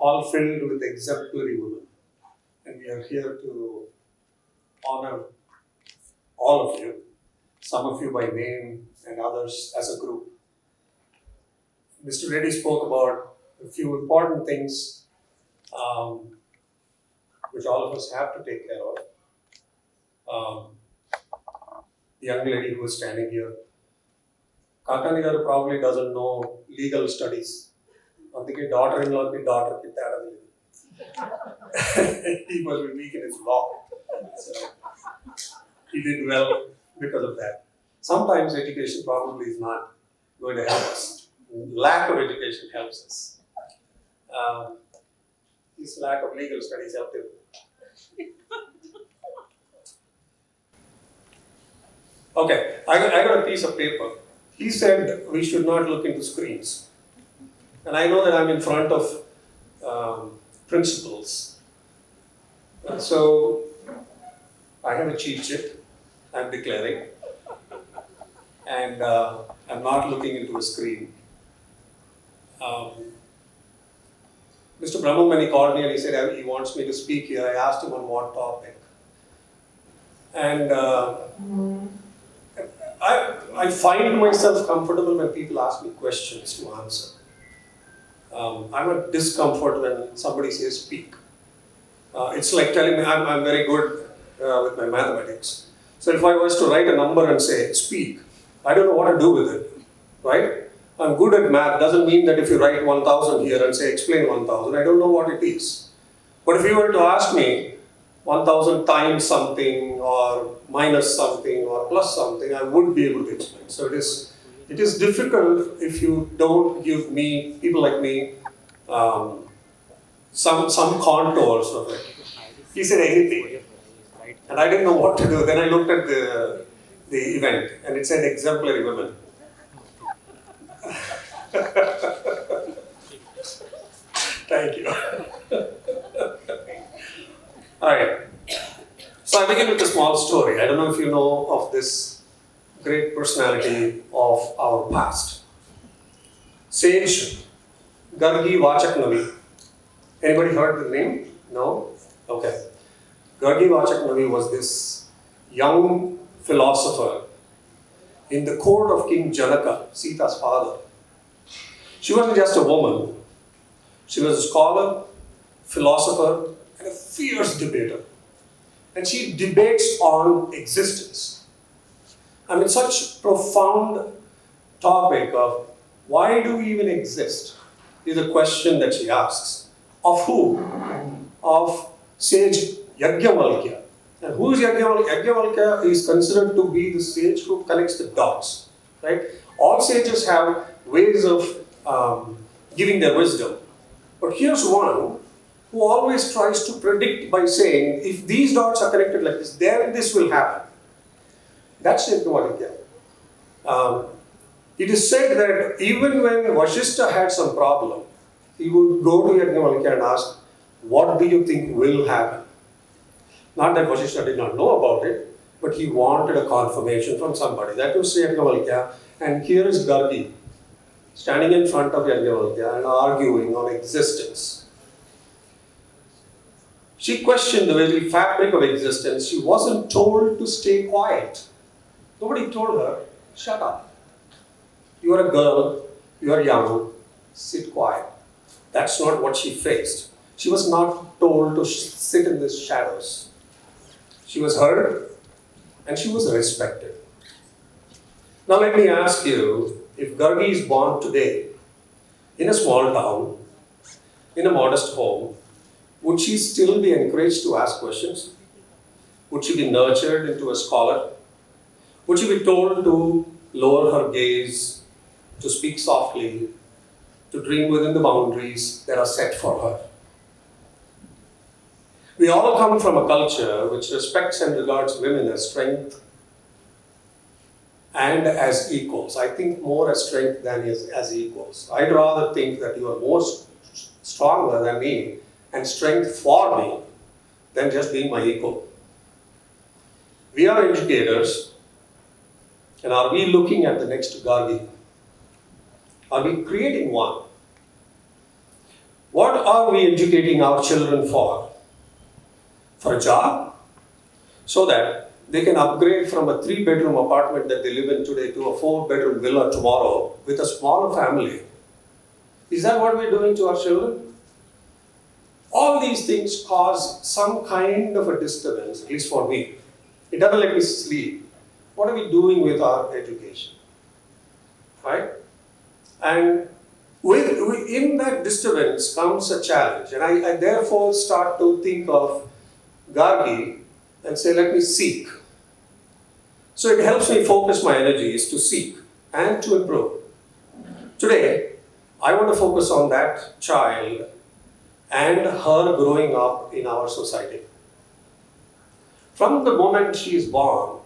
all filled with exemplary women. And we are here to honor all of you, some of you by name and others as a group. Mr. Reddy spoke about a few important things which all of us have to take care of. The young lady who is standing here, Kakani garu probably doesn't know legal studies. Andike daughter-in-law ki daughter ki tera he must be weak in his law. So he did well because of that. Sometimes education probably is not going to help us. Lack of education helps us. This lack of legal studies helped him. Okay, I got a piece of paper. He said we should not look into screens. And I know that I'm in front of principals. So I have a cheat sheet, I'm declaring. And I'm not looking into a screen. Mr. Brahman, when he called me and he said he wants me to speak here, I asked him on what topic. And I find myself comfortable when people ask me questions to answer. I'm at discomfort when somebody says speak. It's like telling me I'm very good with my mathematics. So if I was to write a number and say speak, I don't know what to do with it, right? I'm good at math doesn't mean that if you write 1000 here and say explain 1000, I don't know what it is. But if you were to ask me 1000 times something or minus something or plus something, I would be able to explain. So it is difficult if you don't give me, people like me, some contours of it. He said anything. And I didn't know what to do. Then I looked at the event and it said exemplary women. Thank you. All right. So I begin with a small story. I don't know if you know of this great personality of our past. Sage Gargi Vachaknavi. Anybody heard the name? No? Okay. Gargi Vachaknavi was this young philosopher in the court of King Janaka, Sita's father. She wasn't just a woman. She was a scholar, philosopher, and a fierce debater. And she debates on existence. I mean, such profound topic of why do we even exist is a question that she asks. Of who? Of sage Yajnavalkya. And who is Yajnavalkya? Yajnavalkya is considered to be the sage who connects the dots, right? All sages have ways of giving their wisdom. But here's one who always tries to predict by saying, if these dots are connected like this, then this will happen. That's Yajnavalkya. It is said that even when Vashishta had some problem, he would go to Yajnavalkya and ask, what do you think will happen? Not that Vashishta did not know about it, but he wanted a confirmation from somebody. That was Yajnavalkya. And here is Gargi, standing in front of Yajnavalkya and arguing on existence. She questioned the very fabric of existence. She wasn't told to stay quiet. Nobody told her, shut up. You are a girl, you are young, sit quiet. That's not what she faced. She was not told to sit in the shadows. She was heard and she was respected. Now let me ask you, if Gargi is born today in a small town, in a modest home, would she still be encouraged to ask questions? Would she be nurtured into a scholar? Would she be told to lower her gaze, to speak softly, to dream within the boundaries that are set for her? We all come from a culture which respects and regards women as strength and as equals. I think more as strength than as equals. I'd rather think that you are more stronger than me and strength for me than just being my equal. We are educators, and are we looking at the next Gargi? Are we creating one? What are we educating our children for? For a job? So that they can upgrade from a 3-bedroom apartment that they live in today to a 4-bedroom villa tomorrow with a smaller family. Is that what we're doing to our children? All these things cause some kind of a disturbance, at least for me. It doesn't let me sleep. What are we doing with our education? Right? And in that disturbance comes a challenge. And I therefore start to think of Gargi and say, let me seek. So it helps me focus my energies to seek and to improve. Today, I want to focus on that child and her growing up in our society. From the moment she is born,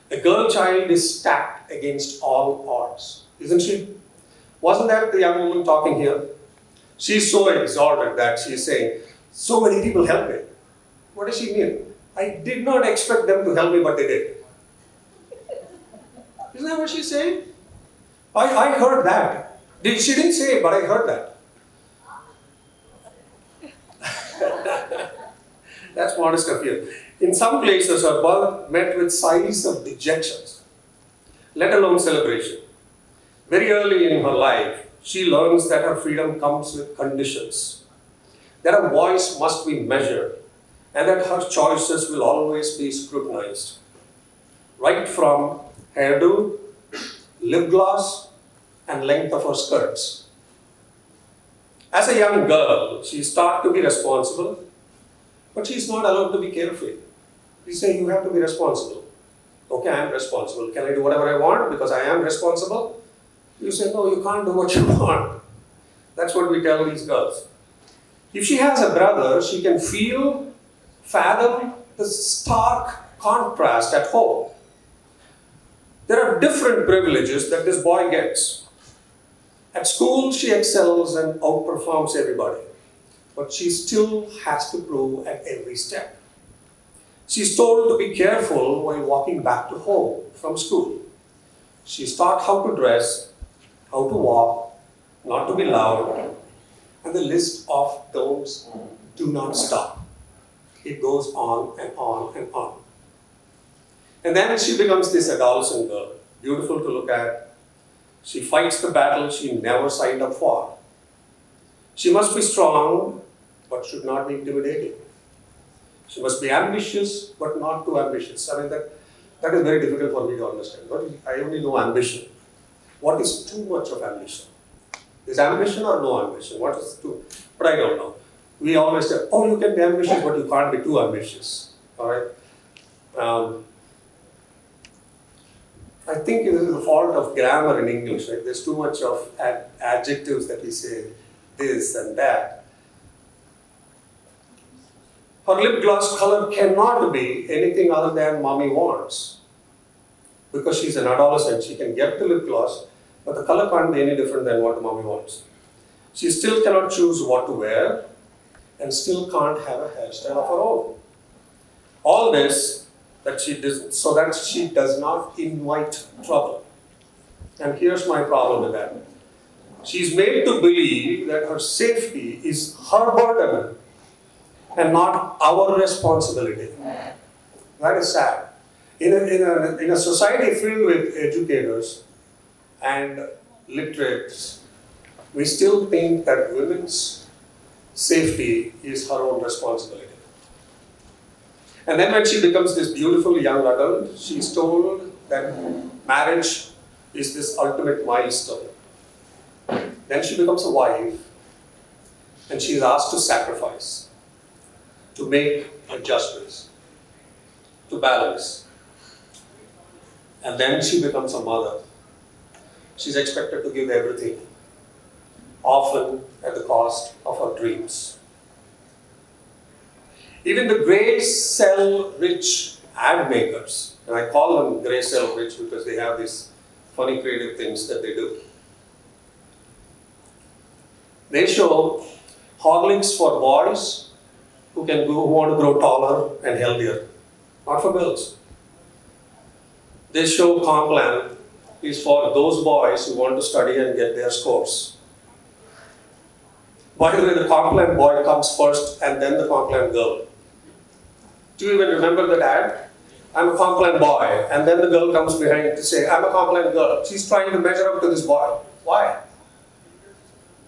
a girl child is stacked against all odds, isn't she? Wasn't that the young woman talking here? She's so exalted that she's saying, so many people help me. What does she mean? I did not expect them to help me, but they did. Isn't that what she's saying? I heard that. She didn't say it, but I heard that. That's modest of you. In some places, her birth met with sighs of dejections, let alone celebration. Very early in her life, she learns that her freedom comes with conditions, that her voice must be measured, and that her choices will always be scrutinized. Right from hairdo, lip gloss, and length of her skirts. As a young girl, she's taught to be responsible, but she's not allowed to be carefree. We say, you have to be responsible. Okay, I am responsible. Can I do whatever I want because I am responsible? You say, no, you can't do what you want. That's what we tell these girls. If she has a brother, she can fathom the stark contrast at home. There are different privileges that this boy gets. At school, she excels and outperforms everybody, but she still has to prove at every step. She's told to be careful while walking back to home from school. She's taught how to dress, how to walk, not to be loud, and the list of those do not stop. It goes on and on and on. And then she becomes this adolescent girl, beautiful to look at. She fights the battle she never signed up for. She must be strong, but should not be intimidating. She must be ambitious, but not too ambitious. I mean, that is very difficult for me to understand. I only know ambition. What is too much of ambition? Is ambition or no ambition? What is too? But I don't know. We always say, oh, you can be ambitious, but you can't be too ambitious. All right? I think it is the fault of grammar in English, right? There's too much of adjectives that we say this and that. Her lip gloss color cannot be anything other than mommy wants. Because she's an adolescent, she can get the lip gloss, but the color can't be any different than what mommy wants. She still cannot choose what to wear, and still can't have a hairstyle of her own. All this so that she does not invite trouble. And here's my problem with that. She's made to believe that her safety is her burden and not our responsibility. That is sad. In a society filled with educators and literates, we still think that women's safety is her own responsibility. And then when she becomes this beautiful young adult, she's told that marriage is this ultimate milestone. Then she becomes a wife, and she is asked to sacrifice, to make adjustments, to balance. And then she becomes a mother. She's expected to give everything, often at the cost of her dreams. Even the grey cell rich ad makers, and I call them grey cell rich because they have these funny creative things that they do. They show Horlicks for boys who want to grow taller and healthier, not for girls. They show Complan is for those boys who want to study and get their scores. By the way, the compliant boy comes first and then the compliant girl. Do you even remember that ad? I'm a compliant boy, and then the girl comes behind to say, I'm a compliant girl. She's trying to measure up to this boy. Why?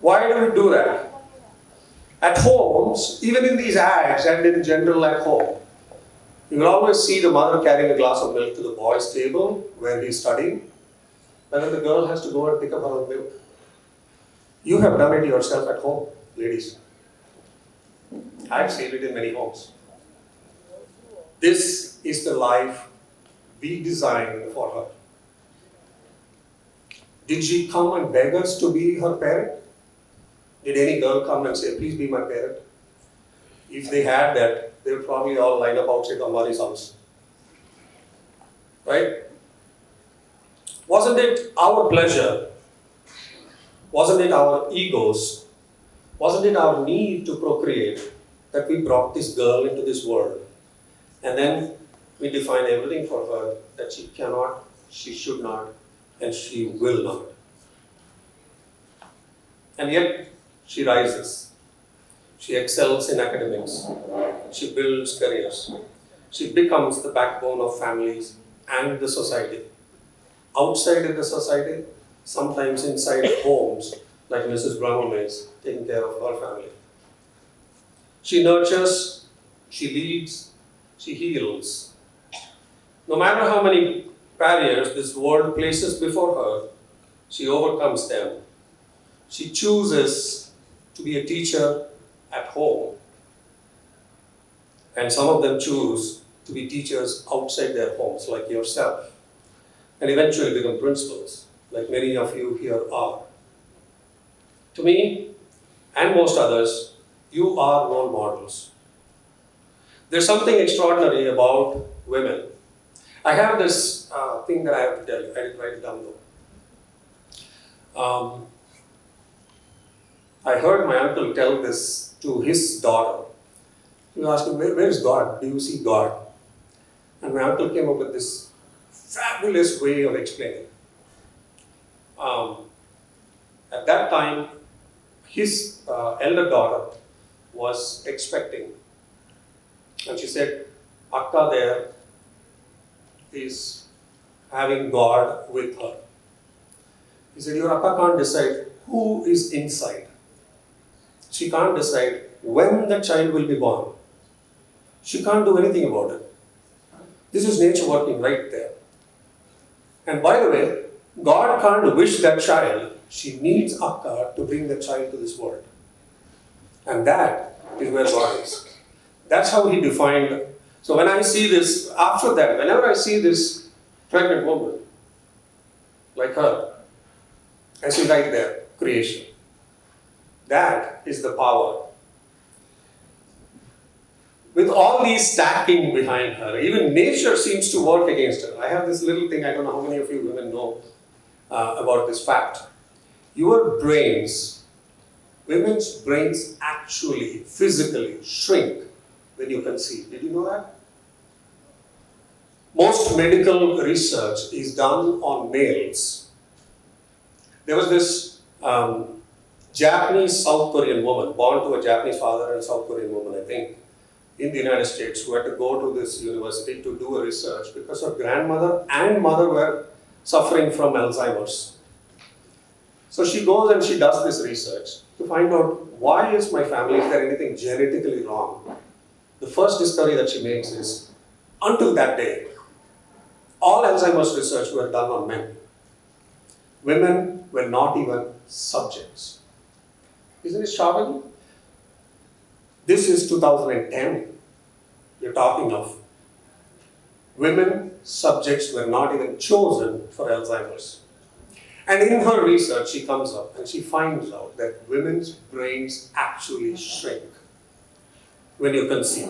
Why do we do that? At homes, even in these ads and in general at home, you will always see the mother carrying a glass of milk to the boy's table where he's studying, and then the girl has to go and pick up her own milk. You have done it yourself at home, ladies. I've seen it in many homes. This is the life we designed for her. Did she come and beg us to be her parent? Did any girl come and say, please be my parent? If they had that, they would probably all line up outside Ambani's house. Right? Wasn't it our pleasure? Wasn't it our egos? Wasn't it our need to procreate that we brought this girl into this world? And then we define everything for her that she cannot, she should not, and she will not. And yet, she rises. She excels in academics. She builds careers. She becomes the backbone of families and the society. Outside in the society, sometimes inside homes, like Mrs. Brown is taking care of her family. She nurtures, she leads, she heals. No matter how many barriers this world places before her, she overcomes them. She chooses to be a teacher at home, and some of them choose to be teachers outside their homes, like yourself, and eventually become principals, like many of you here are. To me, and most others, you are role models. There's something extraordinary about women. I have this thing that I have to tell you. I didn't write it down though. I heard my uncle tell this to his daughter. He was asking, where is God? Do you see God? And my uncle came up with this fabulous way of explaining. At that time, his elder daughter was expecting. And she said, Akka there is having God with her. He said, your Akka can't decide who is inside. She can't decide when the child will be born. She can't do anything about it. This is nature working right there. And by the way, God can't wish that child. She needs Akka to bring the child to this world. And that is where God is. That's how he defined. So when I see this, after that, whenever I see this pregnant woman, like her, I see right there, creation. That is the power. With all these stacking behind her, even nature seems to work against her. I have this little thing, I don't know how many of you women know about this fact. Your brains, women's brains actually, physically shrink when you conceive. Did you know that? Most medical research is done on males. There was this Japanese South Korean woman, born to a Japanese father and a South Korean woman, I think, in the United States, who had to go to this university to do a research because her grandmother and mother were suffering from Alzheimer's. So she goes and she does this research to find out, why is my family, is there anything genetically wrong? The first discovery that she makes is, until that day, all Alzheimer's research were done on men. Women were not even subjects. Isn't it shocking? This is 2010. We're talking of. Women subjects were not even chosen for Alzheimer's. And in her research, she comes up and she finds out that women's brains actually shrink when you conceive.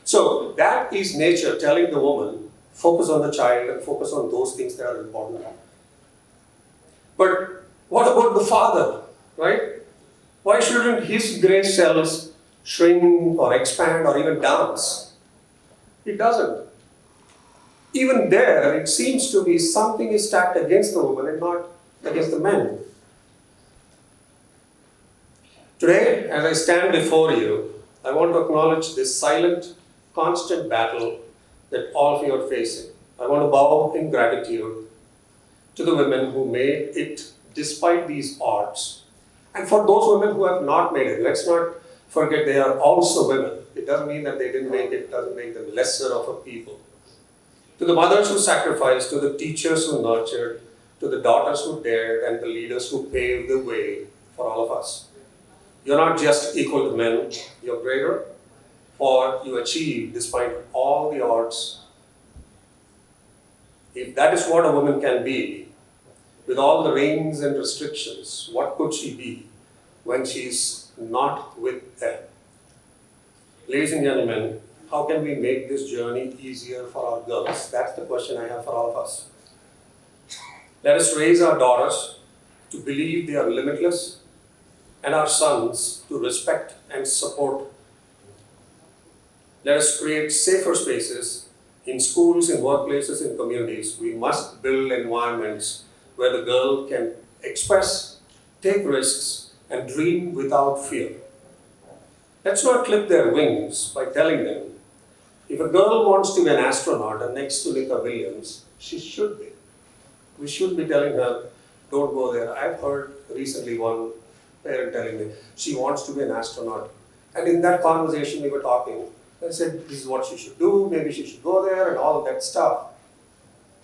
So that is nature telling the woman, focus on the child and focus on those things that are important. But what about the father, right? Why shouldn't his gray cells shrink or expand or even dance? It doesn't. Even there, it seems to be something is stacked against the woman and not against the men. Today, as I stand before you, I want to acknowledge this silent, constant battle that all of you are facing. I want to bow in gratitude to the women who made it despite these odds. And for those women who have not made it, let's not forget they are also women. It doesn't mean that they didn't make it, doesn't make them lesser of a people. To the mothers who sacrificed, to the teachers who nurtured, to the daughters who dared, and the leaders who paved the way for all of us. You're not just equal to men, you're greater, for you achieved despite all the odds. If that is what a woman can be, with all the reins and restrictions, what could she be when she's not with them? Ladies and gentlemen, how can we make this journey easier for our girls? That's the question I have for all of us. Let us raise our daughters to believe they are limitless and our sons to respect and support. Let us create safer spaces in schools, in workplaces, in communities. We must build environments where the girl can express, take risks, and dream without fear. Let's not clip their wings by telling them, if a girl wants to be an astronaut and next to Nika Williams, she should be. We should be telling her, don't go there. I've heard recently one parent telling me, she wants to be an astronaut. And in that conversation we were talking, I said, this is what she should do, maybe she should go there and all of that stuff.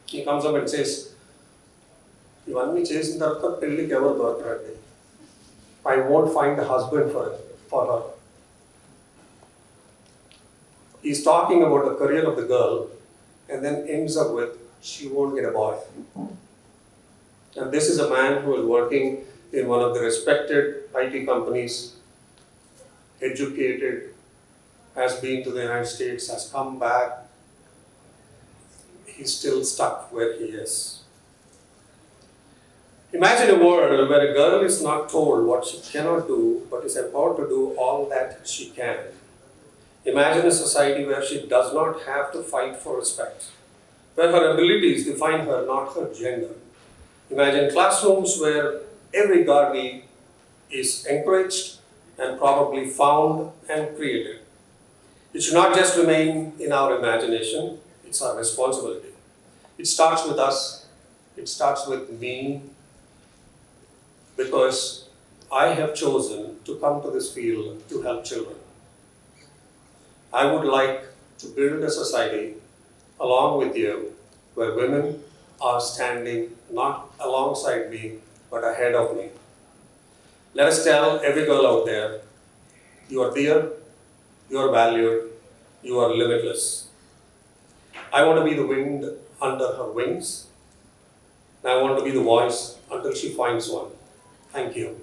He comes up and says, ఇవన్నీ చేసిన తర్వాత పెళ్ళికి ఎవరు దొరకరండి. I won't find a husband for her. He's talking about the career of the girl and then ends up with, she won't get a boy. And this is a man who is working in one of the respected IT companies, educated, has been to the United States, has come back. He's still stuck where he is. Imagine a world where a girl is not told what she cannot do, but is empowered to do all that she can. Imagine a society where she does not have to fight for respect, where her abilities define her, not her gender. Imagine classrooms where every girl is encouraged and probably found and created. It should not just remain in our imagination, it's our responsibility. It starts with us, it starts with me, because I have chosen to come to this field to help children. I would like to build a society along with you where women are standing not alongside me but ahead of me. Let us tell every girl out there, you are dear, you are valued, you are limitless. I want to be the wind under her wings, and I want to be the voice until she finds one. Thank you.